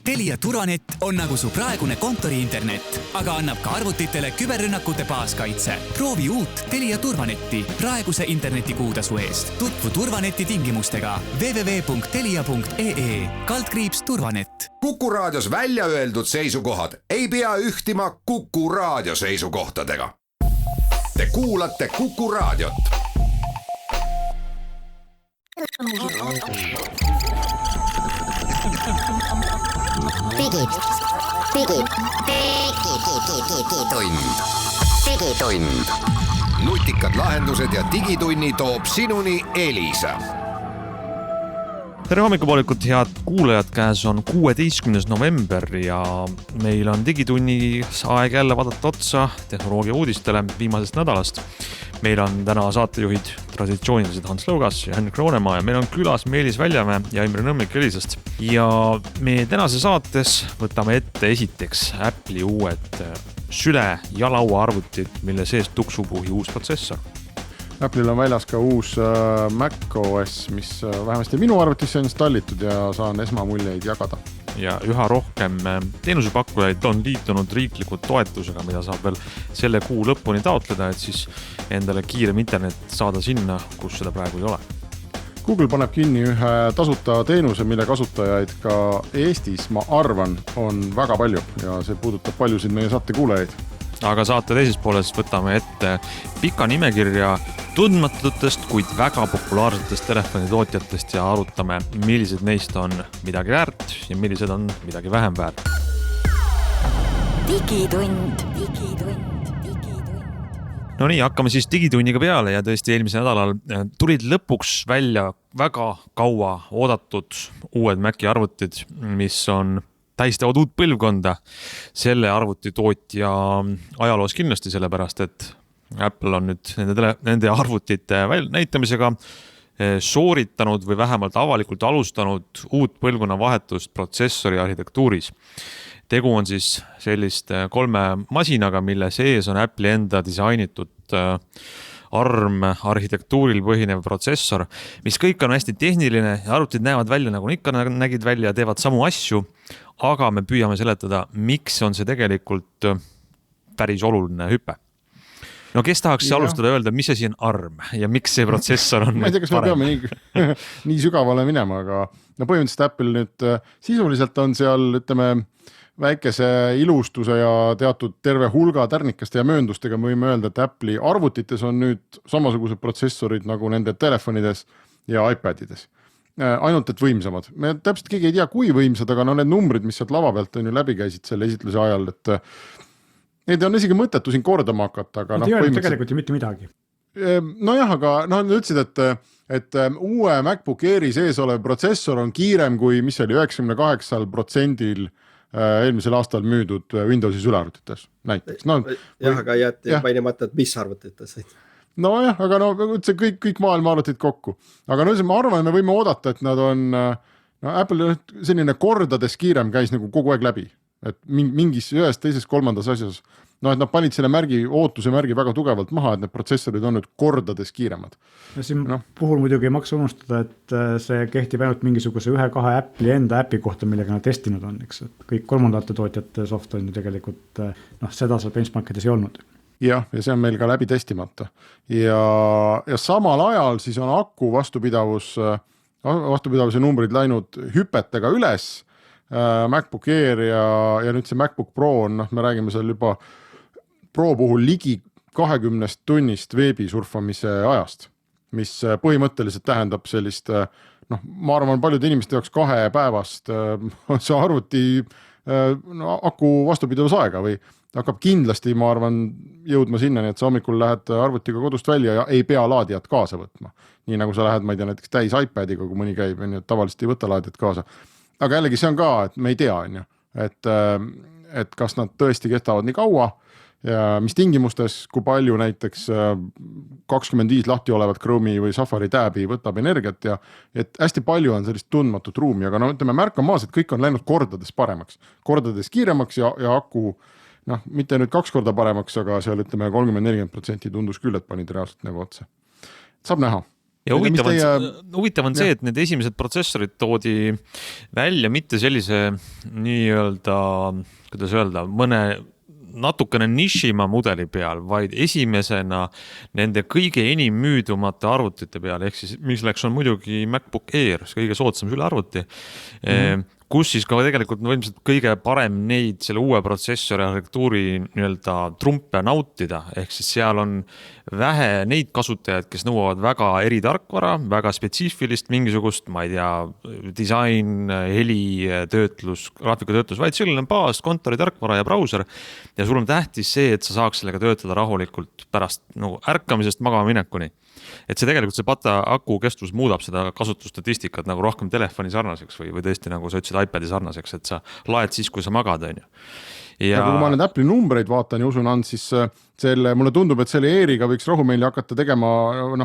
Telia Turvanet on nagu su praegune kontori-internet, aga annab ka arvutitele küberrünnakute baaskaitse. Proovi uut Telia Turvanetti praeguse internetikuutasu eest. Tutvu Turvaneti tingimustega www.telia.ee/turvanet. Kuku Raadios välja öeldud seisukohad ei pea ühtima Kuku Raadio seisukohtadega. Te kuulate Kuku Raadiot. Digitund. Nutikad lahendused ja digitunni toob sinuni Elisa. Tere hommikupoolikut, head kuulajad, käes on 16. november ja meil on digitunnis aeg jälle vaadata otsa tehnoloogia uudistele viimasest nädalast. Meil on täna saatejuhid traditsioonilised Hans Lõugas ja Henrik Roonemaa ja meil on külas Meelis Väljamäe ja Imre Nõmmik Elisast. Ja me tänase saates võtame ette esiteks Apple'i uued süle- ja lauaarvutid, mille sees tuksub uus protsessor. Apple'il on väljas ka uus macOS, mis vähemasti minu arvutisse on installitud ja saan esmamuljeid jagada. Ja üha rohkem teenusepakkujaid on liitunud riikliku toetusega, mida saab veel selle kuu lõpuni taotleda, et siis endale kiirem internet saada sinna, kus seda praegu ei ole. Google paneb kinni ühe tasuta teenuse, mille kasutajaid ka Eestis, ma arvan, on väga palju ja see puudutab paljusid meie saate kuulajaid. Aga saate teises pooles võtame ette pika nimekirja tundmatutest, kuid väga populaarsetest telefonitootjatest ja arutame, millised neist on midagi väärt ja millised on midagi vähem väärt. Digitund. No nii, hakkame siis digitunniga peale ja tõesti eelmise nädalal tulid lõpuks välja väga kaua oodatud uued Maci arvutid, mis on tähistavad uut põlvkonda selle arvutitootja ajaloos kindlasti, sellepärast et Apple on nüüd nende arvutite näitamisega sooritanud või vähemalt avalikult alustanud uut põlvkonna vahetust protsessori arhitektuuris. Tegu on siis sellist 3 masinaga, mille sees on Apple'i enda disainitud ARM arhitektuuril põhinev protsessor, mis kõik on hästi tehniline ja arvutid näevad välja nagu ikka nägid välja ja teevad samu asju, aga me püüame seletada, miks on see tegelikult päris oluline hüpe. No kes tahaks alustada öelda, mis asi on ARM ja miks see protsessor on ma ei tea, kas me peame nii sügavale minema, aga no põhimõtteliselt Apple nüüd sisuliselt on seal, ütleme, väikese ilustuse ja teatud terve hulga tärnikaste ja mööndustega me võime öelda, et Apple'i arvutites on nüüd samasugused protsessorid nagu nende telefonides ja iPadides. Ainult et võimsamad. Me täpselt keegi ei tea, kui võimsad, aga no need numbrid, mis sealt lava pealt on ju läbi käisid selle esitluse ajal, et neid on isegi mõttetu siin kordama hakata. Aga ei ole tegelikult ju mitte midagi. Nojah, aga nad ütlesid, et uue MacBook Airi sees olev protsessor on kiirem kui mis oli 98% eelmisel aastal müüdud Windowsi sülearvutites näiteks. Aga jäeti mainimata, et mis arvutites? Nojah, aga see kõik maailma arvutid kokku. Aga ma arvan, et me võime oodata, et nad on Apple selline kordades kiirem käis nagu kogu aeg läbi. Et mingis ühes, teises, kolmandas asjas. Et nad panid selle ootuse märgi väga tugevalt maha, et need protsessorid on nüüd kordades kiiremad. Ja siin puhul muidugi ei maksa unustada, et see kehtib ainult mingisuguse 1-2 Apple'i enda äpi kohta, millega nad testinud on. Eks? Et kõik kolmandate tootjate soft on ju tegelikult seda seal benchmarkides ei olnud. Ja see on meil ka läbi testimata. Ja samal ajal siis on aku vastupidavuse numbrid läinud hüpetega üles. MacBook Air ja nüüd see MacBook Pro on, me räägime seal juba Pro puhul ligi 20 tunnist veebisurfamise ajast, mis põhimõtteliselt tähendab sellist, ma arvan, paljude inimeste jaoks 2 päevast see arvuti aku vastupidavusaega või hakkab kindlasti, ma arvan, jõudma sinna, nii et sa hommikul lähed arvutiga kodust välja ja ei pea laadijat kaasa võtma. Nii nagu sa lähed, ma ei tea, näiteks täis iPadiga, kui mõni käib, tavaliselt ei võta laadijat kaasa. Aga jällegi see on ka, et me ei tea, et kas nad tõesti kestavad nii kaua ja mis tingimustes, kui palju näiteks 25 lahti olevat Chrome'i või Safari tääbi võtab energiat ja et hästi palju on sellist tundmatut ruumi, aga ütleme, märk on maas, et kõik on läinud kordades paremaks, kordades kiiremaks ja aku, mitte nüüd 2 korda paremaks, aga seal ütleme 30-40% tundus küll, et panid reaalselt nagu otsa. Saab näha. Ja huvitav on see, et need esimesed protsessorid toodi välja mitte sellise nii-öelda, kuidas öelda, mõne natukene nišima mudeli peal, vaid esimesena nende kõige enim müüdumate arvutite peal, ehk siis milleks on muidugi MacBook Air, kõige soodsam sülearvuti, kus siis ka tegelikult võimsalt kõige parem neid selle uue protsessori arhitektuuri nii-öelda trumpe nautida, ehk siis seal on vähe neid kasutajaid, kes nõuavad väga eritarkvara, väga spetsiifilist mingisugust, ma ei tea, disain, heli, töötlus, graafikatöötlus, vaid selline baas, kontori tarkvara ja brauser. Ja sul on tähtis see, et sa saaks sellega töötada rahulikult pärast ärkamisest magama minekuni. Et see tegelikult see pata aku kestvus muudab seda kasutusstatistikat nagu rohkem telefoni sarnaseks või tõesti nagu sa ütlesid iPadi sarnaseks, et sa laed siis, kui sa magad, on ju. Ja kui ma need Apple'i numbreid vaatan ja usun siis mulle tundub, et selle Airiga võiks rahumeeli hakata tegema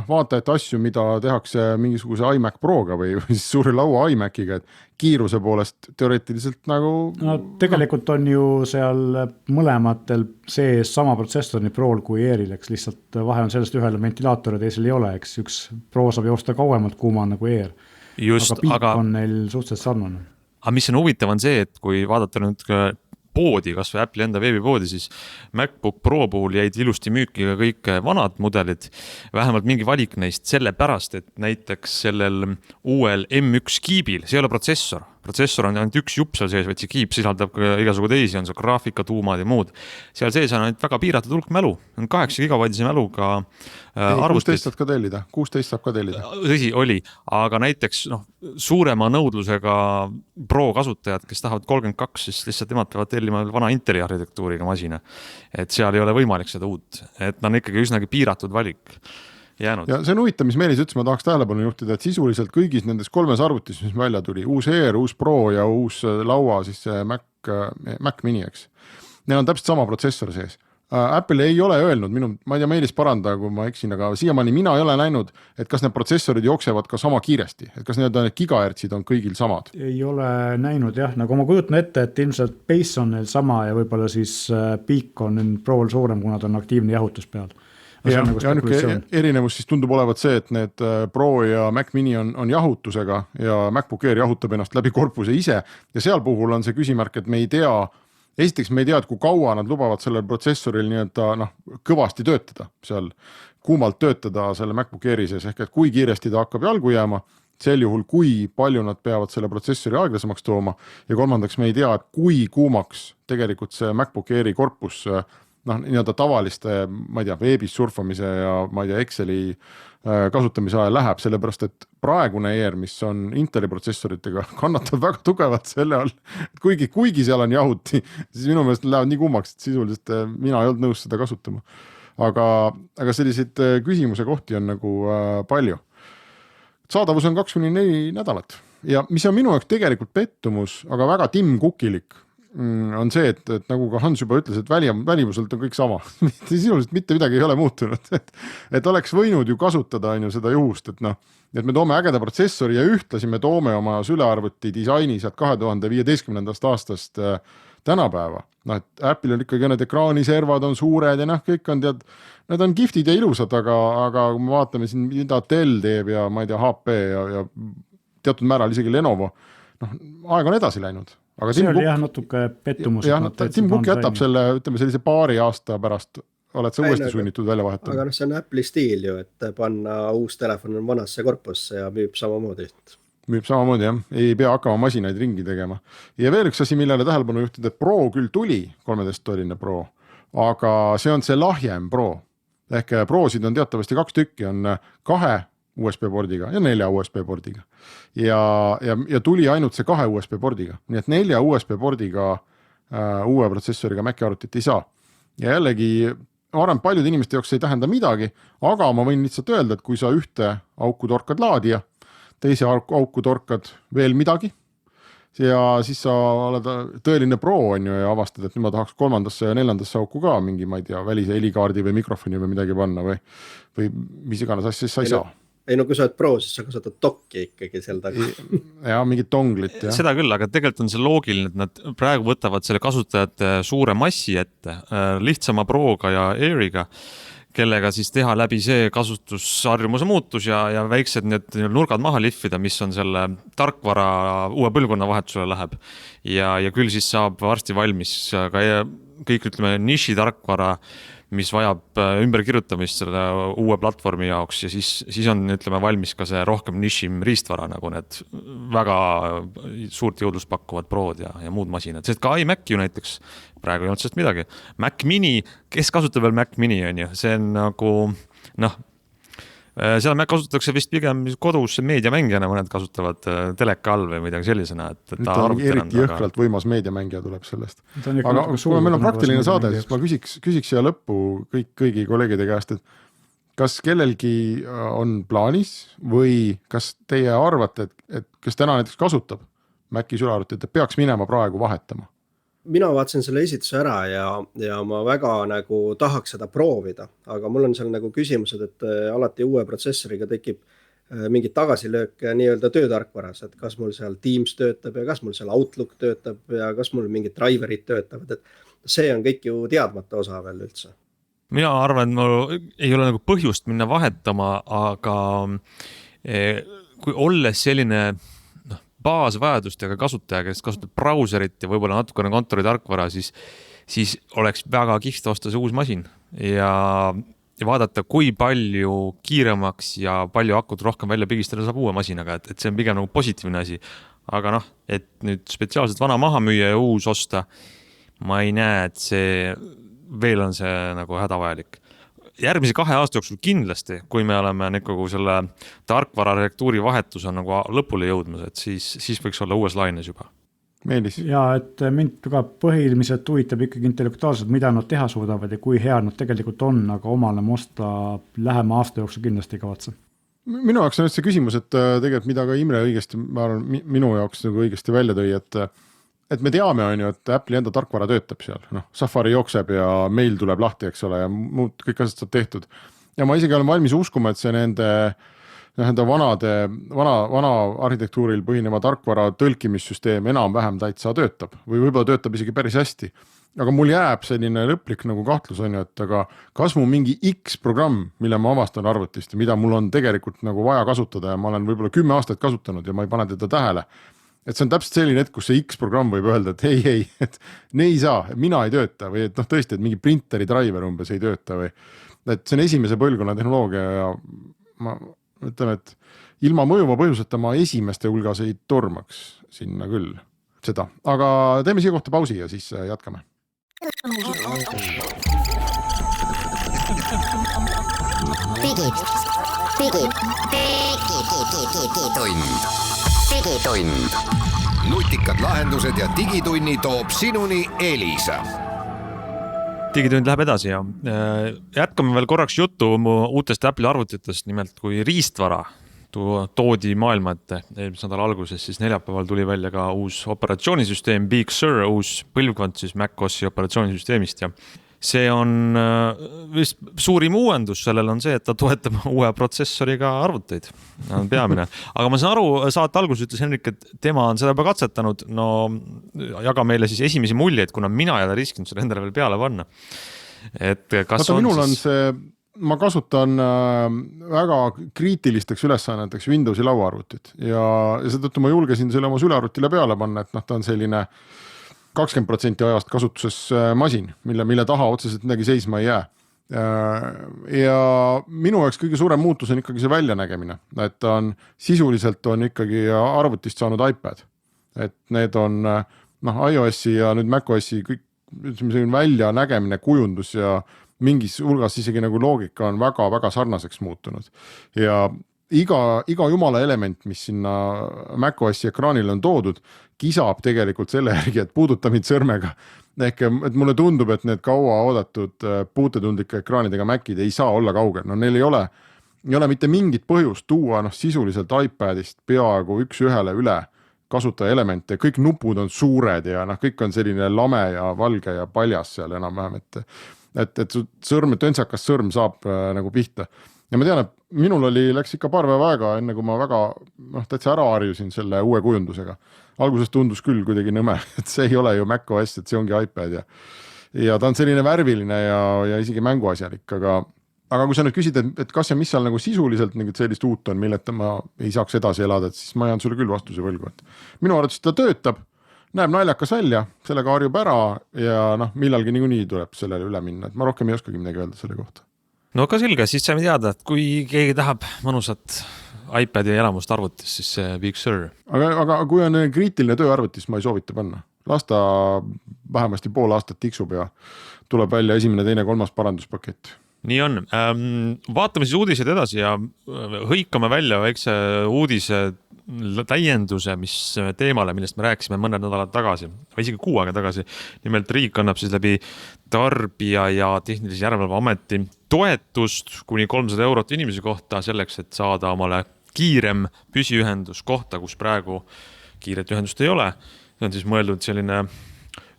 vaatajate asju, mida tehakse mingisuguse iMac Proga või siis suure laua iMaciga, et kiiruse poolest teoreetiliselt nagu... No tegelikult on ju seal mõlematel sees sama protsessor nii Pro'l kui Airil, eks lihtsalt vahe on sellest ühel ventilaator ja teisel ei ole, eks üks Pro saab joosta kauemalt kuuma nagu Air. Just, aga piik on neil suhteliselt sarnane. Aga mis on huvitav on see, et kui vaadata nüüd poodi, kas või Apple'i enda veebipoodi, siis MacBook Pro puhul jäid ilusti müüki ka kõik vanad mudelid, vähemalt mingi valik neist sellepärast, et näiteks sellel uuel M1 kiibil, see ei ole protsessor on ainult üks jupp seal sees, vaid see kiip sisaldab ka igasugu teisi, on see graafika, tuumad ja muud. Seal sees on ainult väga piiratud hulk mälu, on 8 gigabaitise mäluga arvutis. 16 saab ka tellida. Tõsi, oli, aga näiteks suurema nõudlusega Pro kasutajad, kes tahavad 32, siis lihtsalt nemad peavad tellima vana Inteli arhitektuuriga masina. Et seal ei ole võimalik seda uut, et on ikkagi üsnagi piiratud valik jäänud. Ja see on huvitav, mis Meelis ütles, ma tahaks tähelepanu juhtida, et sisuliselt kõigis nendes 3 arvutis, mis välja tuli, uus Air, uus Pro ja uus laua, siis see Mac Mini, eks. Neil on täpselt sama protsessor sees. Apple ei ole öelnud, ma ei tea, Meelis paranda, kui ma eksin, aga siiamaani mina ei ole näinud, et kas need protsessorid jooksevad ka sama kiiresti, et kas need gigahertsid on kõigil samad? Ei ole näinud jah, nagu ma kujutan ette, et ilmselt base on neil sama ja võib-olla siis peak on Pro'l suurem, kuna ta on aktiivne jahutus peal. Ja erinevus siis tundub olevat see, et need Pro ja Mac Mini on jahutusega ja MacBook Air jahutab ennast läbi korpuse ise ja seal puhul on see küsimärk, et me ei tea, esiteks me ei tea, et kui kaua nad lubavad sellel protsessoril nii-öelda kõvasti töötada, seal kuumalt töötada selle MacBook Airi sees, ehk et kui kiiresti ta hakkab jalgu jääma, sel juhul kui palju nad peavad selle protsessori aeglasemaks tooma ja kolmandaks me ei tea, et kui kuumaks tegelikult see MacBook Airi korpus nii-öelda tavaliste, ma ei tea, veebis surfamise ja ma ei tea, Exceli kasutamise ajal läheb, sellepärast et praegune Air, mis on Inteli protsessoritega, kannatab väga tugevalt selle all, et kuigi seal on jahuti, siis minu meelest lähevad nii kuumaks, et sisuliselt mina ei olnud nõus seda kasutama. Aga selliseid küsimuse kohti on nagu palju. Saadavus on 2-4 nädalat ja mis on minu jaoks tegelikult pettumus, aga väga timmkukilik, on see, et nagu ka Hans juba ütles, et välimuselt on kõik sama. Sisuliselt mitte midagi ei ole muutunud. Et oleks võinud ju kasutada seda juhust, et me toome ägeda protsessori ja ühtlasi me toome oma sülearvuti disaini sealt 2015. aastast tänapäeva. Et Apple'il on ikkagi need ekraaniservad on suured ja kõik on need on giftid ja ilusad, aga kui me vaatame siin, mida Dell teeb ja ma ei tea, HP ja teatud määral isegi Lenovo, aeg on edasi läinud. Aga see oli natuke pettumus. Tim Cook jätab selle, ütleme sellise paari aasta pärast, oled sa uuesti sunnitud välja vahetama. Aga see on Apple'i stiil ju, et panna uus telefon vanasse korpusse ja müüb samamoodi. Müüb samamoodi, jah. Ei pea hakkama masinaid ringi tegema. Ja veel üks asi, millele tähelepanu juhtida, et Pro küll tuli, 13-tolline Pro, aga see on see lahjem Pro. Ehk Prosid on teatavasti 2 tükki, on 2 USB-pordiga ja 4 USB-pordiga. Ja tuli ainult see 2 USB-pordiga. Nii et 4 USB-pordiga uue protsessoriga Maci arvutit ei saa. Ja jällegi, ma arvan, paljud inimeste jaoks ei tähenda midagi, aga ma võin lihtsalt öelda, et kui sa ühte auku torkad laadija, teise auku torkad veel midagi, ja siis sa oled tõeline Pro on ju ja avastad, et nüüd ma tahaks 3. ja 4. auku ka mingi, ma ei tea, välise helikaardi või mikrofoni või midagi panna või mis iganes asja, siis sa ei saa. Ei no kui sa oled Pro, siis sa kasutad dokki ikkagi seal taga. Ja mingit donglit. Ja. Seda küll, aga tegelikult on see loogiline, et nad praegu võtavad selle kasutajate suure massi ette lihtsama Proga ja Airiga, kellega siis teha läbi see kasutusharjumuse muutus ja väiksed need nurgad maha lihvida, mis on selle tarkvara uue põlvkonna vahetusele läheb. Ja küll siis saab varsti valmis ka kõik, ütleme, niši tarkvara, mis vajab ümberkirjutamist selle uue platvormi jaoks ja siis on, ütleme, valmis ka see rohkem nišim riistvara, nagu need väga suurt jõudlust pakkuvad Prod ja muud masinad. Sest ka iMac ju näiteks, praegu ei olnud sellest midagi. Mac Mini, kes kasutab veel Mac Mini, on ju? See on nagu, seal kasutatakse vist pigem kodus meediamängijana, mõned kasutavad teleka all või midagi sellisena. Nüüd on eriti jõhkralt võimas meediamängija tuleb sellest. Aga kui meil on praktiline saade, siis ma küsiks siia lõppu kõigi kolleegide käest, et kas kellelgi on plaanis või kas teie arvate, et kes täna näiteks kasutab Maci sülearvutit, et peaks minema praegu vahetama? Mina vaatasin selle esituse ära ja ma väga nagu tahaks seda proovida, aga mul on seal nagu küsimused, et alati uue protsessoriga tekib mingid tagasilöök nii-öelda töötarkvaras, et kas mul seal Teams töötab ja kas mul seal Outlook töötab ja kas mul mingid driverid töötavad, et see on kõik ju teadmata osa veel üldse. Mina arvan, et mul ei ole nagu põhjust minna vahetama, aga kui olles selline baasvajadustega kasutaja, kes kasutab brauserit ja võib-olla natukene kontori tarkvara, siis oleks väga kihvt osta see uus masin ja vaadata, kui palju kiiremaks ja palju akut rohkem välja pigistada saab uue masinaga, et see on pigem nagu positiivne asi. Aga et nüüd spetsiaalselt vana maha müüa ja uus osta, ma ei näe, et see veel on see nagu hädavajalik. Järgmise 2 aasta jooksul kindlasti, kui me oleme nagu selle tarkvara arhitektuuri vahetus on nagu lõpule jõudmas, et siis võiks olla uues laines juba. Meelis. Ja et mind ka põhiliselt huvitab ikkagi intellektuaalselt, mida nad teha suudavad ja kui hea nad tegelikult on, aga omale osta lähema aasta jooksul kindlasti ei kavatse. Minu jaoks on see küsimus, et tegelikult mida ka Imre õigesti, ma arvan, minu jaoks nagu õigesti välja tõi, et me teame, on ju, et Apple'i enda tarkvara töötab seal. Safari jookseb ja meil tuleb lahti, eks ole, ja muud kõik asjad saab tehtud. Ja ma isegi olen valmis uskuma, et see nende vana arhitektuuril põhineva tarkvara tõlkimissüsteem enam-vähem täitsa töötab või võib-olla töötab isegi päris hästi. Aga mul jääb selline lõplik nagu kahtlus, on ju, et aga kas mu mingi X programm, mille ma avastan arvutist ja mida mul on tegelikult nagu vaja kasutada ja ma olen võib-olla 10 aastat kasutanud ja ma ei pane teda tähele, et see on täpselt selline hetk, kus see X programm võib öelda, et ei, et ne ei saa, mina ei tööta või et tõesti, et mingi printeri driver umbes ei tööta või et see on esimese põlvkonna tehnoloogia ja ma ütlen, et ilma mõjuva põhjuseta ma esimeste hulgas ei tormaks sinna küll seda. Aga teeme siia kohta pausi ja siis jätkame. Digitund. Nutikad lahendused ja digitunni toob sinuni Elisa. Digitund läheb edasi ja jätkame veel korraks juttu uutest Apple'i arvutitest, nimelt kui riistvara toodi maailma ette eelmise nädala alguses, siis neljapäeval tuli välja ka uus operatsioonisüsteem Big Sur, uus põlvkond siis macOSi operatsioonisüsteemist ja see on vist suurim uuendus, sellel on see, et ta toetab uue protsessoriga arvuteid, on peamine. Aga ma saan aru, saate alguses ütles Henrik, et tema on seda juba katsetanud, no jaga meile siis esimesi muljeid, kuna mina ei ole riskinud seda endale veel peale panna. Et kas on minul on siis... see, ma kasutan väga kriitilisteks ülesanneteks Windowsi lauaarvutit ja seetõttu ma julgesin selle oma sülearvutile peale panna, et ta on selline 20% ajast kasutuses masin, mille taha otseselt midagi seisma ei jää. Ja minu jaoks kõige suurem muutus on ikkagi see väljanägemine, et sisuliselt on ikkagi arvutist saanud iPad. Et need on iOS-i ja nüüd macOS-i kõik väljanägemine, kujundus ja mingis hulgas isegi nagu loogika on väga-väga sarnaseks muutunud. Ja iga jumala element, mis sinna macOS-i ekraanile on toodud, kisab tegelikult selle järgi, et puuduta mind sõrmega. Ehk, et mulle tundub, et need kaua oodatud puutetundlike ekraanidega Macid ei saa olla kaugel. No neil ei ole mitte mingit põhjust tuua sisuliselt iPadist peaaegu üks-ühele üle kasutaja elemente. Kõik nupud on suured ja kõik on selline lame ja valge ja paljas seal enam-vähem, et töntsakas sõrm saab nagu pihta. Ja ma tean, et minul läks ikka paar päeva aega, enne kui ma väga täitsa ära harjusin selle uue kujundusega. Alguses tundus küll kuidagi nõme, et see ei ole ju macOS, et see ongi iPad ja ta on selline värviline ja isegi mänguasjalik, aga aga kui sa nüüd küsid, et kas ja mis seal nagu sisuliselt mingit sellist uut on, milleta ma ei saaks edasi elada, et siis ma jään sulle küll vastuse võlgu. Minu arvates ta töötab, näeb naljakas välja, sellega harjub ära ja millalgi niikuinii tuleb sellele üle minna. Et ma rohkem ei oskagi midagi öelda selle kohta. No ka selge, siis saime teada, et kui keegi tahab mõnusat iPadi elamust arvutis, siis see Big Sur. Aga kui on kriitiline tööarvutis, ma ei soovita panna. Lasta vähemasti pool aastat tiksub ja tuleb välja 1., 2., 3. paranduspakett. Nii on. Vaatame siis uudised edasi ja hõikame välja väikse uudise täienduse, mis teemale, millest me rääkisime mõned nädalad tagasi, või isegi 6 aega tagasi. Nimelt riik annab siis läbi Tarbija ja Tehnilise Järelevalve Ameti toetust kuni 300 € inimese kohta selleks, et saada omale kiirem püsiühendus kohta, kus praegu kiiret ühendust ei ole. See on siis mõeldud selline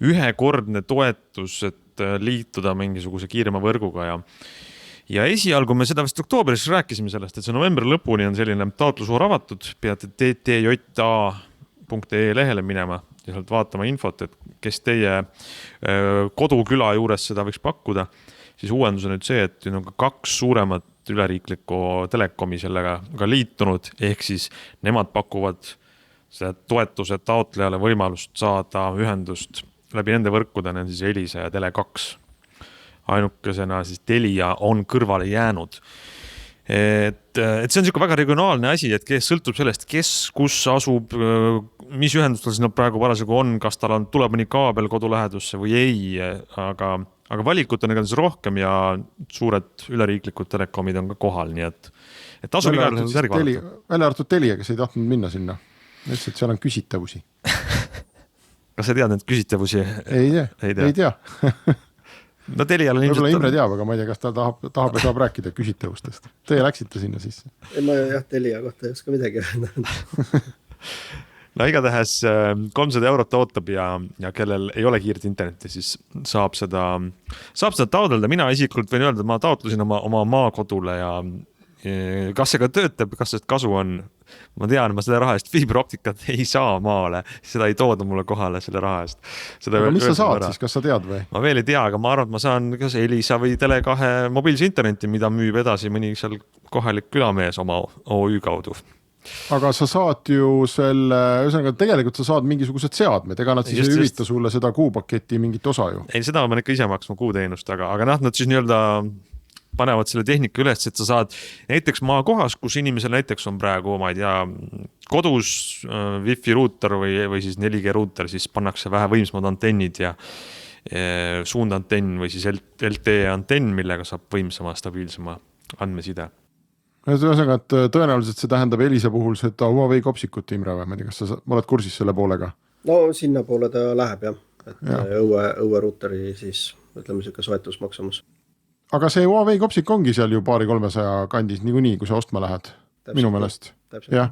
ühekordne toetus, et liituda mingisuguse kiirema võrguga ja esialgu me seda vist oktoobris rääkisime sellest, et see novembri lõpuni on selline taotlusvoor avatud, peate ttj.ee lehele minema ja sealt vaatama infot, et kes teie koduküla juures seda võiks pakkuda, siis uuendus on nüüd see, et on ka 2 suuremat üleriiklikku telekomi sellega ka liitunud, ehk siis nemad pakuvad selle toetuse taotlejale võimalust saada ühendust läbi nende võrkude, need siis Elisa ja Tele2. Ainukesena siis Telia on kõrvale jäänud. Et see on selline väga regionaalne asi, et kes sõltub sellest, kes kus asub, mis ühendustel sinna praegu parasjagu on, kas tal tuleb mõni kaabel kodulähedusse või ei, aga valikut on igatahes rohkem ja suured üleriiklikud telekomid on ka kohal, nii et tasub igal järgi vaadata. Välja arvatud Telia, kes ei tahtnud minna sinna. Ütles, et seal on küsitavusi. Kas sa tead need küsitavusi? Ei tea. No Telial on ilmselt... Imre teab, aga ma ei tea, kas ta tahab ja saab rääkida küsitavustest. Teie läksite sinna sisse? Ma Telia kohta ei oska midagi öelda. No igatahes 300 € ootab ja kellel ei ole kiiret internetti, siis saab seda taotleda. Mina isiklikult võin öelda, et ma taotlusin oma maakodule ja kas see ka töötab, kas sellest kasu on? Ma tean, ma selle raha eest fiiberoptikat ei saa maale, seda ei tooda mulle kohale selle raha eest. Aga mis sa saad siis, kas sa tead või? Ma veel ei tea, aga ma arvan, et ma saan kas Elisa või Tele2 mobiilse interneti, mida müüb edasi mõni seal kohalik külamees oma OÜ kaudu. Aga sa saad ju ühesõnaga tegelikult sa saad mingisugused seadmed, ega nad siis ei hüvita sulle seda kuupaketi mingit osa ju? Ei, seda ma ikka ise maksma kuuteenust, aga nad siis nii-öelda panevad selle tehnika üles, et sa saad näiteks maakohas, kus inimesel näiteks on praegu, ma ei tea, kodus Wi-Fi ruuter või siis 4G ruuter, siis pannakse vähe võimsamad antennid ja suundantenn või siis LTE antenn, millega saab võimsama, stabiilsema andmeside. Ühesõnaga, et tõenäoliselt see tähendab Elisa puhul seda Huawei kopsikut, Imre, või ma ei tea, kas sa oled kursis selle poolega? No sinna poole ta läheb jah, et õue ruuteri siis, ütleme siuke soetusmaksumus. Aga see Huawei kopsik ongi seal ju 200-300 kandis niikuinii, kui sa ostma lähed, minu meelest. Ja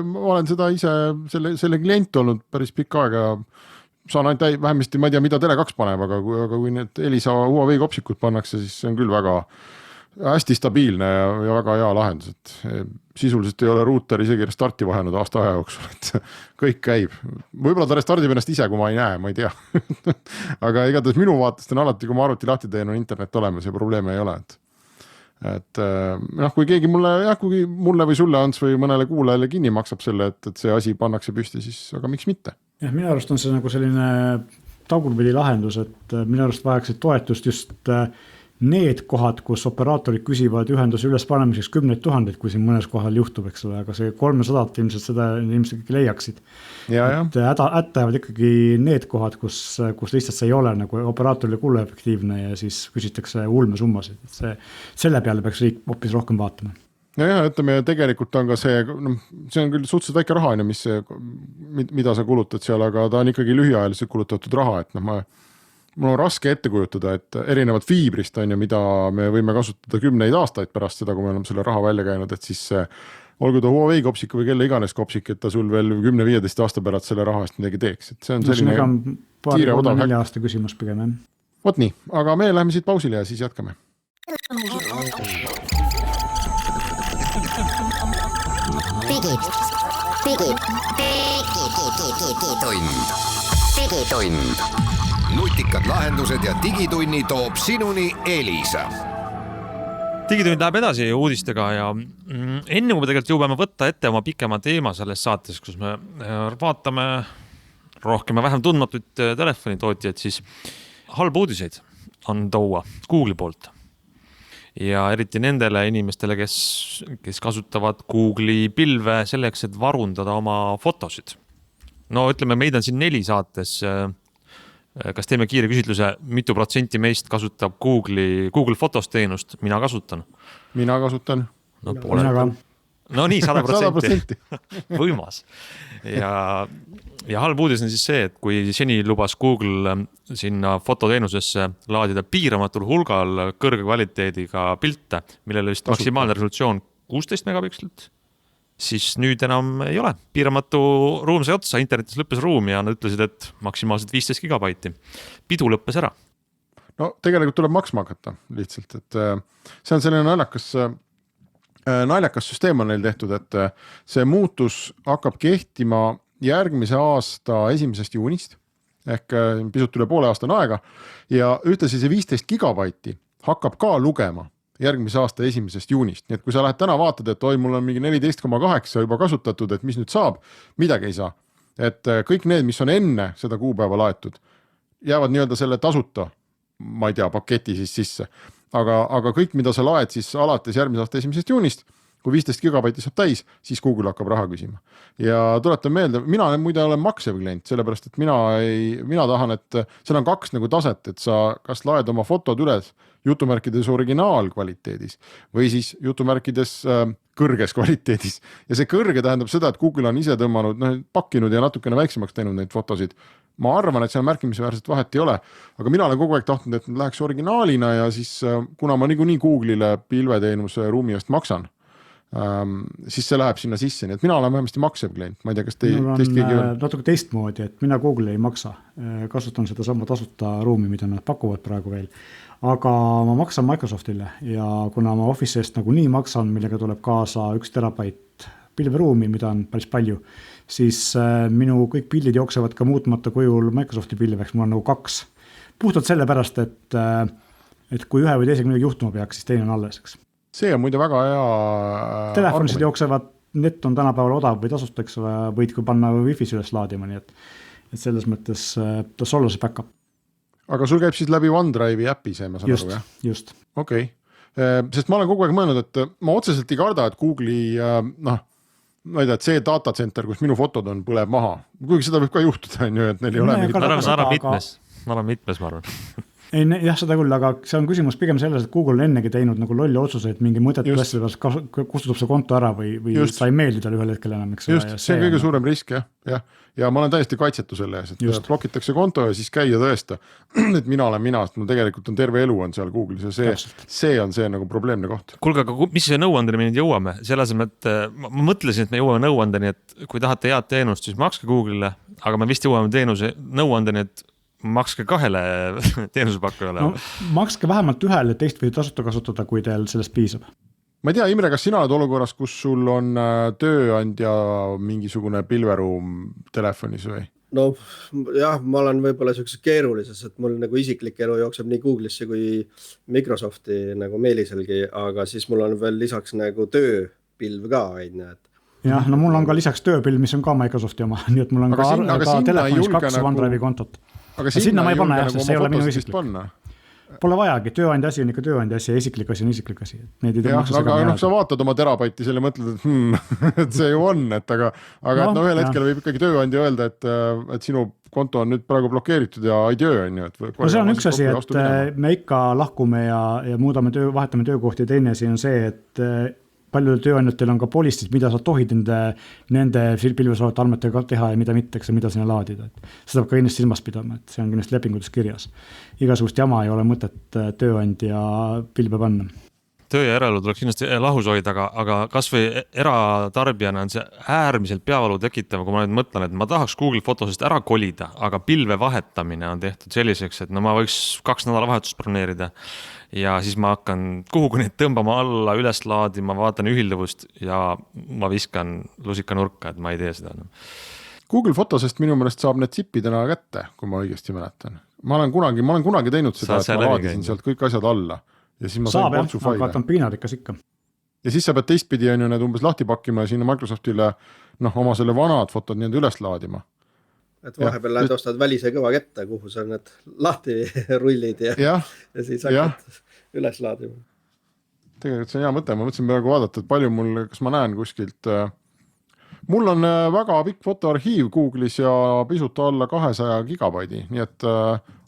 ma olen seda ise, selle klient olnud päris pikka aega, saan ainult vähemasti, ma ei tea, mida Tele2 paneb, aga kui need Elisa Huawei kopsikud pannakse, siis see on küll väga hästi stabiilne ja väga hea lahendus, et sisuliselt ei ole ruuter isegi restarti vahenud aasta aja jooksul, et kõik käib. Võib-olla ta restartib ennast ise, kui ma ei näe, ma ei tea. Aga igatahes minu vaatest on alati, kui ma arvuti lahti teen, on internet olemas ja probleeme ei ole. Et kui keegi mulle või sulle Ants või mõnele kuulajale kinni maksab selle, et see asi pannakse püsti, siis aga miks mitte? Ja minu arust on see nagu selline tagurpidi lahendus, et minu arust vajaksid toetust just need kohad, kus operaatorid küsivad ühenduse üles panemiseks 10 000, kui siin mõnes kohal juhtub, eks ole, aga see 300 ilmselt seda inimesed kõik leiaksid. Et ättavad ikkagi need kohad, kus lihtsalt see ei ole nagu operaatorile kuluefektiivne ja siis küsitakse ulmesummasid. Selle peale peaks riik hoopis rohkem vaatama. Ja, ütleme, tegelikult on ka see on küll suhteliselt väike raha, mida sa kulutad seal, aga ta on ikkagi lühiajaliselt kulutatud raha, et mul on raske ette kujutada, et erinevad fiibrist on ju, mida me võime kasutada 10 aastaid pärast seda, kui me oleme selle raha välja käinud, et siis olgu ta Huawei kopsik või kelle iganes kopsik, et ta sul veel 10-15 aasta pärast selle raha eest midagi teeks. Et see on selline kiire odav 4 aasta küsimus pigem. Vot nii, aga me läheme siit pausile ja siis jätkame. Digitund. Nutikad lahendused ja digitunni toob sinuni Elisa. digitund läheb edasi uudistega ja enne kui me tegelikult jõuame võtta ette oma pikema teema selles saates, kus me vaatame rohkem ja vähem tundmatuid telefonitootjaid, siis halba uudiseid on tuua Google'i poolt. Ja eriti nendele inimestele, kes kasutavad Google'i pilve selleks, et varundada oma fotosid. No ütleme, meid on siin 4 saates. Kas teeme kiire küsitluse, mitu protsenti meist kasutab Google Fotos teenust? Mina kasutan. Mina kasutan. No, no nii, 100%. Võimas. Ja halb uudis on siis see, et kui seni lubas Google sinna fototeenusesse laadida piiramatul hulgal kõrge kvaliteediga pilte, millele vist maksimaalne resolutsioon 16 megapikslit, siis nüüd enam ei ole. Piiramatu ruum sai otsa, internetis lõppes ruum ja nad ütlesid, et maksimaalselt 15 gigabaiti. Pidu lõppes ära. No tegelikult tuleb maksma hakata lihtsalt, et see on selline naljakas süsteem on neil tehtud, et see muutus hakkab kehtima järgmise aasta 1. juunist ehk pisut üle poole aastane aega ja ühtlasi see 15 gigabaiti hakkab ka lugema järgmise aasta 1. juunist. Nii et kui sa lähed täna vaatad, et mul on mingi 14,8 juba kasutatud, et mis nüüd saab, midagi ei saa. Et kõik need, mis on enne seda kuupäeva laetud, jäävad nii-öelda selle tasuta, ma ei tea, paketi siis sisse. Aga kõik, mida sa laed siis alates järgmise aasta 1. juunist, kui 15 gigabaiti saab täis, siis Google hakkab raha küsima. Ja tuletan meelde, mina muide olen maksev klient, sellepärast, et mina tahan, et seal on 2 nagu taset, et sa kas laed oma fotod üles jutumärkides originaalkvaliteedis või siis jutumärkides kõrges kvaliteedis. Ja see kõrge tähendab seda, et Google on ise tõmmanud, pakkinud ja natukene väiksemaks teinud neid fotosid. Ma arvan, et seal märkimisväärselt vahet ei ole, aga mina olen kogu aeg tahtnud, et läheks originaalina ja siis kuna ma niikuinii Google'ile pilveteenuse ruumi eest maksan, siis see läheb sinna sisse, nii et mina olen vähemasti maksev klient, ma ei tea, kas teist keegi on? Natuke teistmoodi, et mina Google ei maksa, kasutan seda sama tasuta ruumi, mida nad pakuvad praegu veel, aga ma maksan Microsoftile ja kuna ma Office'ist nagu nii maksan, millega tuleb kaasa 1 terabait pilveruumi, mida on päris palju, siis minu kõik pildid jooksevad ka muutmata kujul Microsofti pilveks, mul on nagu 2. Puhtalt sellepärast, et kui ühe või teisega midagi juhtuma peaks, siis teine on alleseks. See on muide väga hea telefonisid jooksevad, net on tänapäeval odav või tasustaks, võid kui panna Wi-Fi üles laadima, nii et selles mõttes tas olla see backup. Aga sul käib siis läbi OneDrive'i äpi see, ma saan aru, jah? Just. Okei. Sest ma olen kogu aeg mõelnud, et ma otseselt ei karda, et Google'i, ma ei tea, et see datacenter, kus minu fotod on, põleb maha. Kuigi seda võib ka juhtuda, et neil ei ole mingit... Ma olen mitmes, ma arvan. Ei, jah, seda küll, aga see on küsimus pigem selles, et Google on ennegi teinud nagu lolli otsuseid, mingi mõtet kustutab see konto ära või sa ei meeldi tal ühel hetkel enam. Just, see on kõige suurem risk, jah. Ja ma olen täiesti kaitsetu selle ees, et blokitakse konto ja siis käia tõesta, et mina olen mina, sest mul tegelikult on terve elu on seal Google'is ja see on see nagu probleemne koht. Kuulge, aga mis see nõuandeni me nüüd jõuame? Selle asemel, et ma mõtlesin, et me jõuame nõuandeni, et kui tahate head teenust, siis makske Google'ile, aga me vist jõuame nõuandeni, et makske 2 teenusepakkujale. No, makske vähemalt 1, teist või tasuta kasutada, kui teil sellest piisab. Ma ei tea, Imre, kas sina oled olukorras, kus sul on tööandja mingisugune pilveruum telefonis või? No jah, ma olen võib-olla sellises keerulises, et mul nagu isiklik elu jookseb nii Google'isse kui Microsofti nagu meeliselgi, aga siis mul on veel lisaks nagu tööpilv ka. Jah, no mul on ka lisaks tööpilv, mis on ka Microsofti oma, nii et mul on ka telefonis 2 OneDrive'i kontot. Aga sinna ma ei panna, jah, sest see ei ole minu isiklik. Panna. Pole vajagi, tööandja asi on ikka tööandja asi ja isiklik asi on isiklik asi. Aga sa vaatad oma terabaiti selle mõtled, et see ju on, aga ühel hetkel võib ikkagi tööandja öelda, et sinu konto on nüüd praegu blokeeritud ja ei töö on ju. No see on üks asi, et me ikka lahkume ja vahetame töökohti ja teine asi on see, et paljudel tööandjatel on ka poliisid, mida sa tohid nende pilves olevate andmetega teha ja mida mitte, mida sinna laadida. Seda peab ka kindlasti silmas pidama, et see on kindlasti lepingutes kirjas. Igasugust jama ei ole mõtet tööandja pilve panna. Töö ja eraelu tuleks kindlasti lahus hoida, aga kas või eratarbijana on see äärmiselt peavalu tekitav, kui ma nüüd mõtlen, et ma tahaks Google Fotosest ära kolida, aga pilve vahetamine on tehtud selliseks, et ma võiks 2 nädalavahetust broneerida ja siis ma hakkan kuhugi neid tõmbama alla, üles laadima, vaatan ühilduvust ja ma viskan lusika nurka, et ma ei tee seda. Google Fotosest minu meelest saab need zipidena kätte, kui ma õigesti mäletan. Ma olen kunagi teinud seda, et ma laadisin sealt kõik asjad alla ja siis ma saab sain jah, portsu faile. aga ta on piinarikas ikka. Ja siis sa pead teistpidi on ju need umbes lahti pakkima ja sinna Microsoftile oma selle vanad fotod nii üles laadima. Et vahepeal lähed ostad välise kõva kette, kuhu sa need lahti rullid ja siis hakkad üles laadima. Tegelikult see on hea mõte, ma mõtlesin praegu vaadata, et palju mul, kas ma näen kuskilt. Mul on väga pikk fotoarhiiv Google'is ja pisut alla 200 gigabaidi, nii et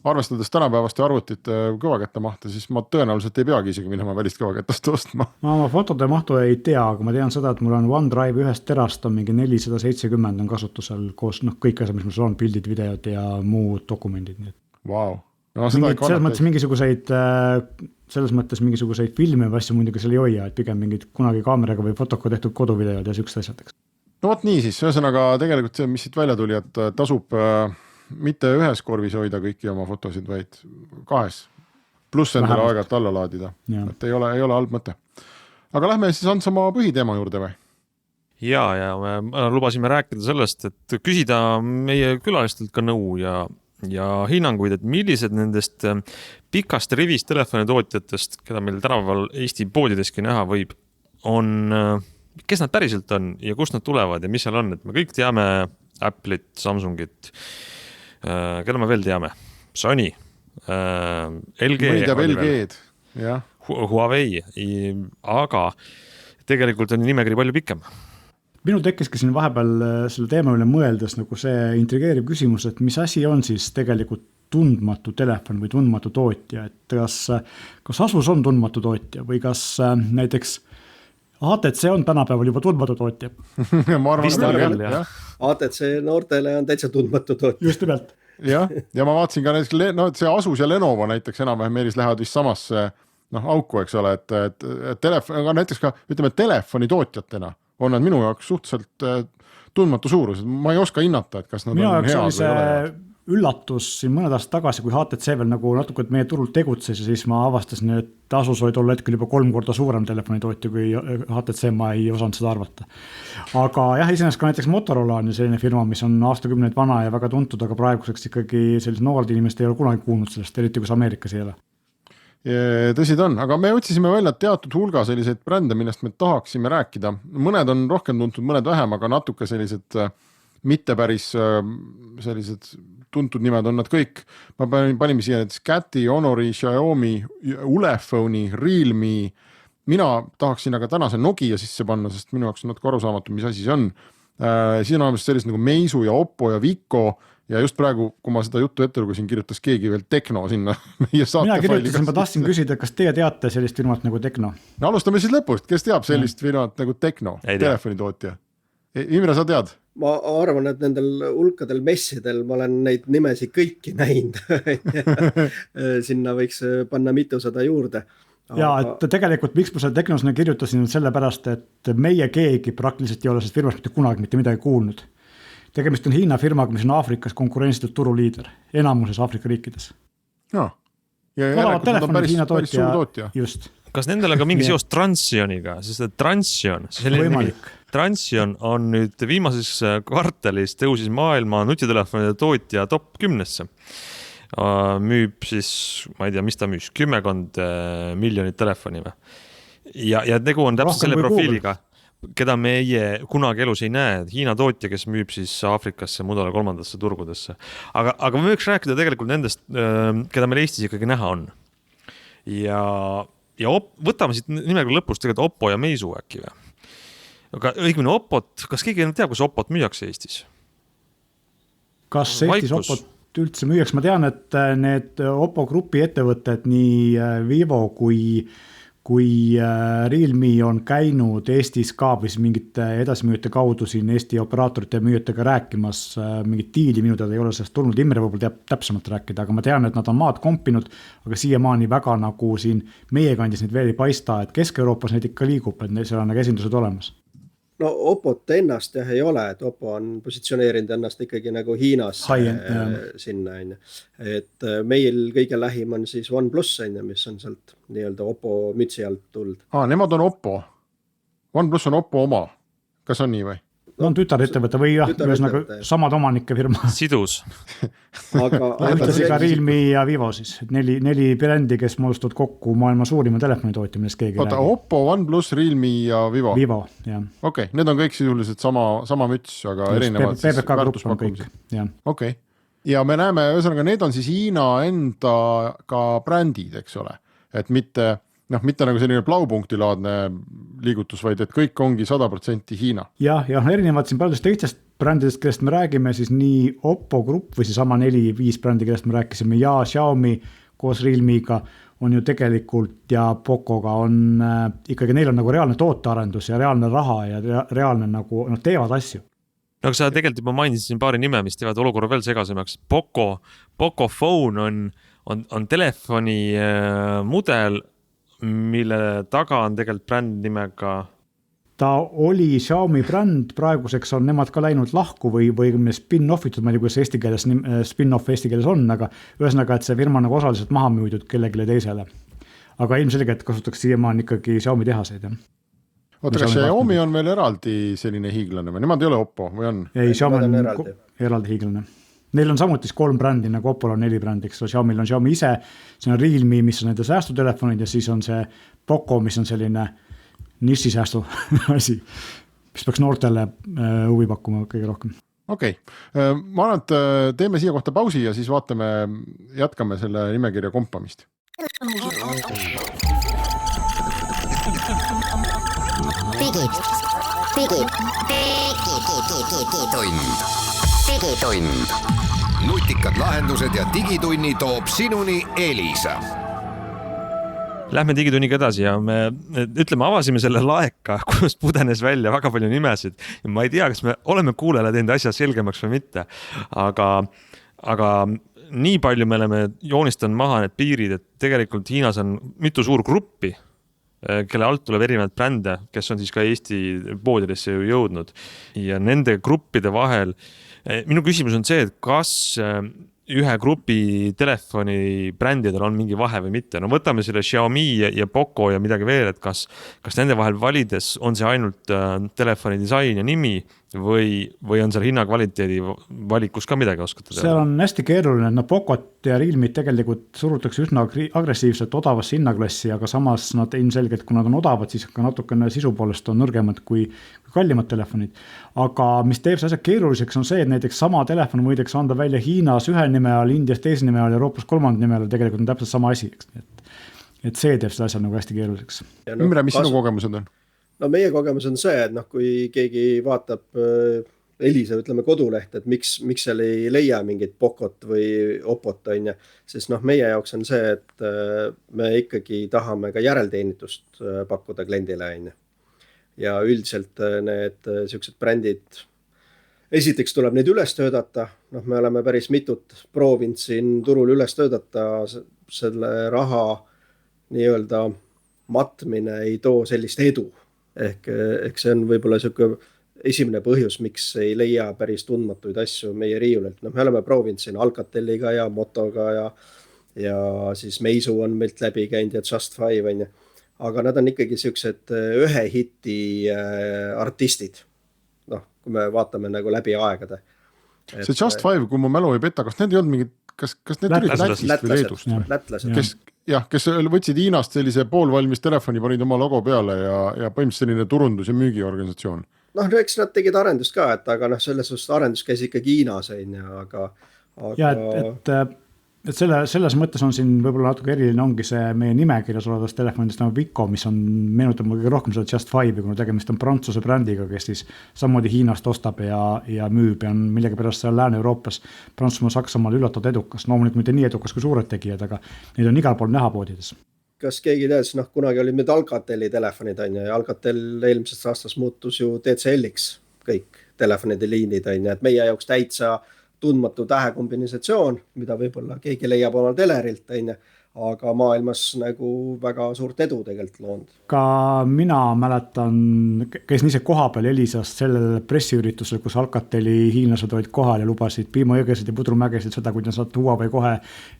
arvestades tänapäevaste arvutite kõvaketta mahta, siis ma tõenäoliselt ei peagi isegi minema välist kõvaketast ostma. Ma oma fotode mahtu ei tea, aga ma tean seda, et mul on OneDrive 1 terast on mingi 470 on kasutusel koos kõik asjad, mis mul on, pildid, videod ja muud dokumendid. Wow. No, selles mõttes mingisuguseid filme või asju muidugi seal ei hoia, et pigem mingid kunagi kaameraga või fotoga tehtud koduvideod ja sükst asjadeks. No vot nii siis, ühesõnaga tegelikult see, mis siit välja tuli, et tasub mitte ühes korvis hoida kõiki oma fotosid, vaid 2. Pluss endale aeg-ajalt alla laadida. Et ei ole halb mõte. Aga lähme siis Ants oma põhiteema juurde või? Ja me lubasime rääkida sellest, et küsida meie külalistelt ka nõu ja hinnanguid, et millised nendest pikast rivist telefonitootjatest, keda meil tänapäeval Eesti poodideski näha võib, kes nad päriselt on ja kust nad tulevad ja mis seal on, et me kõik teame Apple'it, Samsungit, keda me veel teame, Sony, LG, Huawei, aga tegelikult on nimekiri palju pikem. Minu tekkiski siin vahepeal selle teema üle mõeldes nagu see intrigeeriv küsimus, et mis asi on siis tegelikult tundmatu telefon või tundmatu tootja, et kas Asus on tundmatu tootja või kas näiteks HTC on tänapäeval juba tundmatu tootja? Ma arvan, jah. HTC noortele on täitsa tundmatu tootja. Just nimelt. Ja ma vaatasin ka näiteks, see Asus ja Lenovo näiteks enam-vähem Meelis lähevad vist samasse auku, eks ole, et telefon, aga näiteks ka ütleme telefoni tootjatena on nad minu jaoks suhteliselt tundmatu suurused. Ma ei oska hinnata, et kas nad minu on head või või ole. Üllatus siin mõned aastad tagasi, kui HTC veel nagu natuke meie turul tegutses ja siis ma avastasin, et Asus oli tol hetkel juba 3 korda suurem telefonitootja kui HTC, ma ei osanud seda arvata. Aga jah, iseenesest ka näiteks Motorola on selline firma, mis on aastakümneid vana ja väga tuntud, aga praeguseks ikkagi sellised noored inimesed ei ole kunagi kuulnud sellest, eriti kus Ameerikas ei ole. Tõsi ta on, aga me otsisime välja teatud hulga selliseid brände, millest me tahaksime rääkida. Mõned on rohkem tuntud, mõned vähem, aga natuke sellised mitte päris sellised tuntud nimed on nad kõik. Ma panime siia näiteks Cati, Honori, Xiaomi, Ulefoni, Realme. Mina tahaksin aga tänase Nokia sisse panna, sest minu jaoks on natuke arusaamatu, mis asi see on. Siis on olemas sellised nagu Meisu ja Oppo ja Vico. Ja just praegu, kui ma seda juttu ette lugesin, kirjutas keegi veel Tekno sinna. Mina kirjutasin, ma tahtsin küsida, kas teie teate sellist firmat nagu Tekno? No, alustame siis lõpust, kes teab sellist firmat nagu Tekno, telefonitootja? Imre, sa tead? Ma arvan, et nendel hulkadel messidel ma olen neid nimesi kõiki näinud. Sinna võiks panna mitusada juurde. Ja, et tegelikult miks ma selle Teknosena kirjutasin sellepärast, et meie keegi praktiliselt ei ole sellest firmast mitte kunagi mitte midagi kuulnud. Tegemist on Hiina firmaga, mis on Aafrikas konkurentsitud turuliider, enamuses Aafrika riikides. No. Ja järelikult on Hiina tootja. Just. Kas nendel on ka mingi seos Transioniga, sest Transion on nüüd viimases kvartalis tõusis maailma nutitelefonide tootja top 10-sse. Müüb siis, ma ei tea, mis ta müüs, 10 miljonit telefoni. Ja tegu on täpselt selle profiiliga, keda meie kunagi elus ei näe, Hiina tootja, kes müüb siis Aafrikasse, mudale 3. turgudesse. Aga me võiks rääkida tegelikult nendest, keda meil Eestis ikkagi näha on. Ja võtame siit nimega lõpust tegelikult Oppo ja Meisu äkki või? Aga õigmine Oppot, kas keegi teab, kus Oppot müüakse Eestis? Kas Eestis Oppot üldse müüaks? Ma tean, et need Oppo grupi ettevõtted, nii Vivo kui Realme on käinud Eestis ka mingite edasimüüjate kaudu siin Eesti operaatorite ja müüjatega rääkimas mingit diili, minu teada ei ole sellest tulnud, Imre võib-olla teab täpsemalt rääkida, aga ma tean, et nad on maad kompinud, aga siiamaani väga nagu siin meie kandis neid veel ei paista, et Kesk-Euroopas neid ikka liigub, et seal on nagu esindused olemas. No Oppot ennast jah ei ole, et Oppo on positsioneerinud ennast ikkagi nagu Hiinas sinna. Et meil kõige lähim on siis OnePlus, mis on sealt nii-öelda Oppo mütsi alt tulnud. Nemad on Oppo. OnePlus on Oppo oma. Kas on nii või? No on tütarettevõte või jah, ühesõnaga samad omanike firma. Sidus. Ühtlasi ka Realme ja Vivo siis, neli brändi, kes moodustavad kokku maailma suurima telefonitootja, millest keegi räägib. Oppo, OnePlus, Realme ja Vivo. Vivo, jah. Okei, need on kõik sisuliselt sama müts, aga erinevad PPK grupp on kõik, jah. Okei. Ja me näeme, ühesõnaga, need on siis Hiina enda ka brändid, eks ole, et mitte nagu selline blaupunktilaadne liigutus, vaid et kõik ongi 100% Hiina. Jah, erinevad siin paljudest teistest brändidest, kellest me räägime, siis nii Oppo grupp või siis sama 4-5 brändi, kellest me rääkisime ja Xiaomi koos Realmega on ju tegelikult ja Pocoga on ikkagi, neil on nagu reaalne tootearendus ja reaalne raha ja reaalne nagu, nad teevad asju. No aga sa tegelikult juba mainisid siin paari nime, mis teevad olukorra veel segasemaks. Poco Phone on telefoni mudel, mille taga on tegelikult bränd nimega. Ta oli Xiaomi bränd, praeguseks on nemad ka läinud lahku või spin-offitud, ma ei tea, kuidas eesti keeles, spin-off eesti keeles on, aga ühesõnaga, et see firma nagu osaliselt maha müüdud kellelegi teisele. Aga ilmselgelt kasutaks siiamaani ikkagi Xiaomi tehaseid, jah. Oota, kas Xiaomi on veel eraldi selline hiiglane või nemad ei ole Oppo või on? Ei, Xiaomi on eraldi hiiglane. Neil on samuti 3 brändi, nagu Oppol on 4 brändi, eks Xiaomil on Xiaomi ise, see on Realme, mis on nende säästutelefonid ja siis on see Poco, mis on selline nišisäästu asi, mis peaks noortele huvi pakkuma kõige rohkem. Okei. Ma arvan, et teeme siia kohta pausi ja siis jätkame selle nimekirja kompamist. Digitund. Nutikad lahendused ja digitunni toob sinuni Elisa. Lähme digitunniga edasi ja me avasime selle laeka, kust pudenes välja väga palju nimesid. Ja ma ei tea, kas me oleme kuulele teinud asja selgemaks või mitte, aga nii palju me oleme joonistanud maha need piirid, et tegelikult Hiinas on mitu suur gruppi, kelle alt tuleb erinevad brände, kes on siis ka Eesti poodidesse jõudnud. Ja nende gruppide vahel, minu küsimus on see, et kas ühe grupi telefoni brändidel on mingi vahe või mitte. No võtame selle Xiaomi ja Poco ja midagi veel, et kas nende vahel valides on see ainult telefoni disain ja nimi või on seal hinnakvaliteedi valikus ka midagi oskata teha? Seal on hästi keeruline, et Pocot ja Realmit tegelikult surutakse üsna agressiivselt odavasse hinnaklassi, aga samas nad ilmselgelt, kui nad on odavad, siis ka natukene sisu poolest on nõrgemad kui kallimad telefonid. Aga mis teeb see asja keeruliseks on see, et näiteks sama telefon võidakse anda välja Hiinas ühe nime all, Indias teise nime all, Euroopas 3. nime all, tegelikult on täpselt sama asi. Et see teeb seda asja nagu hästi keeruliseks. Ümre, mis sinu kogemused on? No meie kogemus on see, et kui keegi vaatab Elisa, ütleme koduleht, et miks seal ei leia mingit Pocot või Oppot, on ja, sest meie jaoks on see, et me ikkagi tahame ka järelteenitust pakkuda kliendile, on ja. Ja üldiselt need sellised brändid, esiteks tuleb neid üles töödata, me oleme päris mitut proovinud siin turul üles töödata, selle raha nii-öelda matmine ei too sellist edu. Ehk see on võib-olla selline esimene põhjus, miks ei leia päris tundmatuid asju meie riiulelt. Me oleme proovinud siin Alcateliga ja Motoga ja siis Meisu on meilt läbi käinud ja Just 5 on ja. Aga nad on ikkagi sellised ühe hiti artistid. Kui me vaatame nagu läbi aegade. See Just 5, kui mu mälu ei peta, kas need ei olnud mingid, kas need tulid Lätist või Leedust? Lätlased. Kes võtsid Hiinast sellise poolvalmis telefoni, panid oma logo peale ja põhimõtteliselt selline turundus- ja müügiorganisatsioon. Eks nad tegid arendust ka, aga selles suhtes arendus käis ikkagi Hiinas, aga... Ja, et selles mõttes on siin võib-olla natuke eriline ongi see meie nimekirjas olevast telefonidest nagu Vico, mis on meenutab kõige rohkem seda Just 5, kuna tegemist on Prantsuse brändiga, kes siis samamoodi Hiinast ostab ja müüb ja on millegi pärast seal Lääne-Euroopas, Prantsusmaa, Saksamaal üllatavad edukas. Loomulikult mitte nii edukas kui suured tegijad, aga neid on igal pool näha poodides. Kas keegi teades, kunagi olid need Alcateli telefonid on ja Alcatel eelmisest aastast muutus ju TCL-iks kõik telefonide liinid on ja, et meie jaoks täitsa tundmatu tähekombinatsioon, mida võib-olla keegi leiab omal telerilt, aga maailmas nagu väga suurt edu tegelikult loonud. Ka mina mäletan, käisin ise koha peal Elisas sellel pressiüritusel, kus Alcateli hiinlased olid kohal ja lubasid piimajõgesid ja pudrumägesid seda, kuidas nad Huawei kohe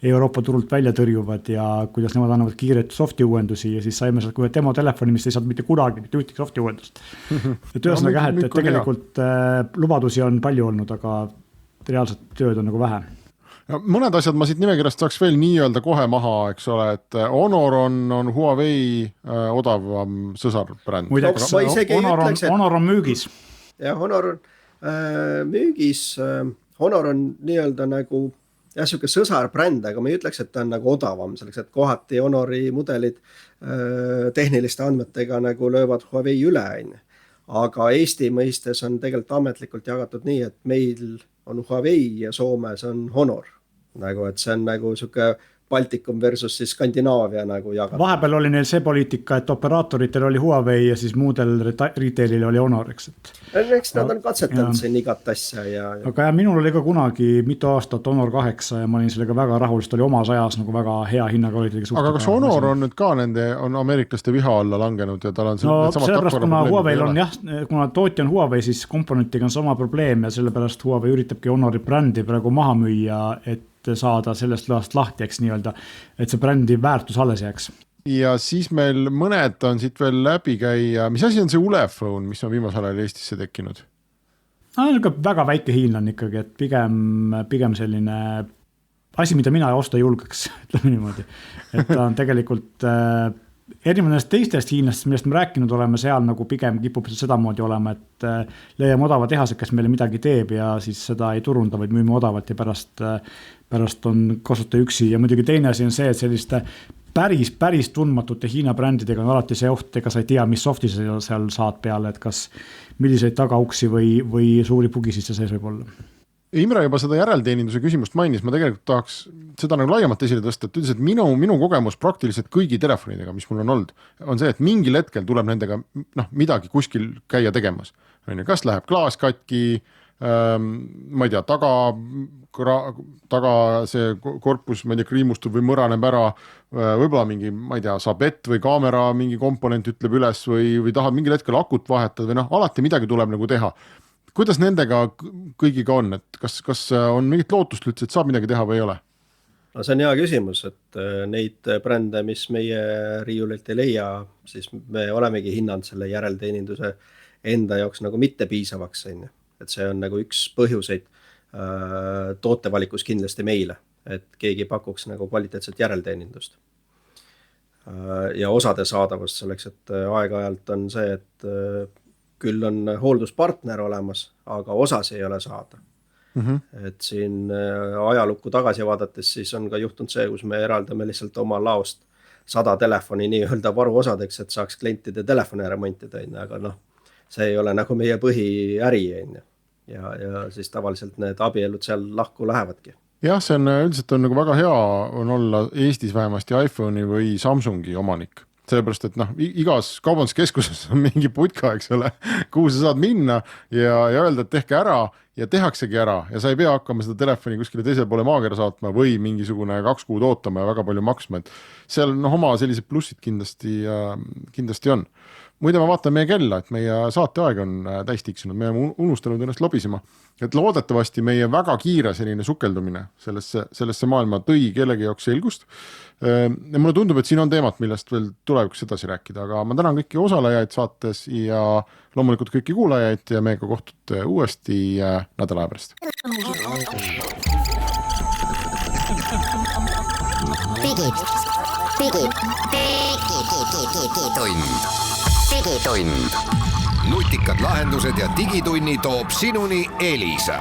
Euroopa turult välja tõrjuvad ja kuidas nemad annavad kiiret softi uuendusi ja siis saime sealt kohe demotelefoni, mis ei saanud mitte kunagi mitte ühtegi softi uuendust. Et ühesõnaga, et tegelikult lubadusi on palju olnud, aga reaalset tööd on nagu vähe. Ja mõned asjad ma siit nimekirjast saaks veel nii-öelda kohe maha, eks ole, et Honor on Huawei odavam sõsarbränd. Muideks, Honor on müügis. Ja, Honor on müügis. Honor on nii-öelda nagu siuke sõsarbränd, aga ma ei ütleks, et ta on nagu odavam, selleks, et kohati Honori mudelid tehniliste andmetega nagu löövad Huawei üle. Aga Eesti mõistes on tegelikult ametlikult jagatud nii, et meil on Huawei ja Soomes on Honor. Nagu, et see on nagu siuke Baltikum versus siis Skandinaavia nagu jagatud. Vahepeal oli neil see poliitika, et operaatoritel oli Huawei ja siis muudel retailil oli Honor, eks. Eks nad on katsetanud siin igat asja. Aga minul oli ka kunagi mitu aastat Honor 8 ja ma olin sellega väga rahul, sest oli omas ajas nagu väga hea hinnaga olid. Aga kas Honor on nüüd ka on ameeriklaste viha alla langenud ja tal on sellepärast, kuna Huawei on kuna tootja on Huawei, siis komponentiga on sama probleem ja sellepärast Huawei üritabki Honori brändi praegu maha müüa, et saada sellest lõhast lahti, eks nii-öelda, et see brändi väärtus alles jääks. Ja siis meil mõned on siit veel läbi käia. Mis asi on see Ulefone, mis on viimasel ajal Eestisse tekkinud? Väga väike hiinlan ikkagi, et pigem selline asi, mida mina osta julgeks, ütleme niimoodi. Et ta on tegelikult erinevalt teistest hiinlastest, millest me rääkinud oleme, seal nagu pigem kipub sedamoodi olema, et leiame odava tehase, kes meile midagi teeb ja siis seda ei turunda, vaid müüme odavalt ja pärast on kasuta üksi ja muidugi teine asi on see, et selliste päris tundmatute Hiina brändidega on alati see oht, ega sa ei tea, mis softi sa seal saad peale, et kas milliseid tagauksi või suuri pugisid see sees võib olla. Imre juba seda järelteeninduse küsimust mainis, ma tegelikult tahaks seda nagu laiemalt esile tõsta, et ütles, et minu kogemus praktiliselt kõigi telefonidega, mis mul on olnud, on see, et mingil hetkel tuleb nendega midagi kuskil käia tegemas. Kas läheb klaas katki, ma ei tea, taga see korpus, ma ei tea, kriimustub või mõraneb ära, võib-olla mingi, ma ei tea, sabett või kaamera mingi komponent ütleb üles või tahad mingil hetkel akut vahetada või alati midagi tuleb nagu teha. Kuidas nendega kõigiga on, et kas on mingit lootust üldse, et saab midagi teha või ei ole? No see on hea küsimus, et neid brände, mis meie riiulilt ei leia, siis me olemegi hinnanud selle järelteeninduse enda jaoks nagu mitte piisavaks. Et see on nagu üks põhjuseid tootevalikus kindlasti meile, et keegi pakuks nagu kvaliteetset järelteenindust. Ja osade saadavust selleks, et aeg-ajalt on see, et küll on hoolduspartner olemas, aga osas ei ole saada. Et siin ajalukku tagasi vaadates siis on ka juhtunud see, kus me eraldame lihtsalt oma laost 100 telefoni nii-öelda varuosadeks, et saaks klientide telefoni remontida, aga see ei ole nagu meie põhiäri. Ja siis tavaliselt need abielud seal lahku lähevadki. Jah, see on üldiselt on nagu väga hea on olla Eestis vähemasti iPhone'i või Samsungi omanik. Sellepärast, et igas kaubanduskeskuses on mingi putka, eks ole, kuhu sa saad minna ja öelda, et tehke ära ja tehaksegi ära ja sa ei pea hakkama seda telefoni kuskile teisele poole maakera saatma või mingisugune 2 kuud ootama ja väga palju maksma, et seal oma sellised plussid kindlasti on. Muide, ma vaatan meie kella, et meie saateaeg on täis tiksunud, me oleme unustanud ennast lobisema, et loodetavasti meie väga kiire selline sukeldumine sellesse maailma tõi kellegi jaoks selgust. Ja mulle tundub, et siin on teemat, millest veel tulevikus edasi rääkida, aga ma tänan kõiki osalejaid saates ja loomulikult kõiki kuulajaid ja meiega kohtute uuesti nädala aja pärast. Digitund. Nutikad lahendused ja digitunni toob sinuni Elisa.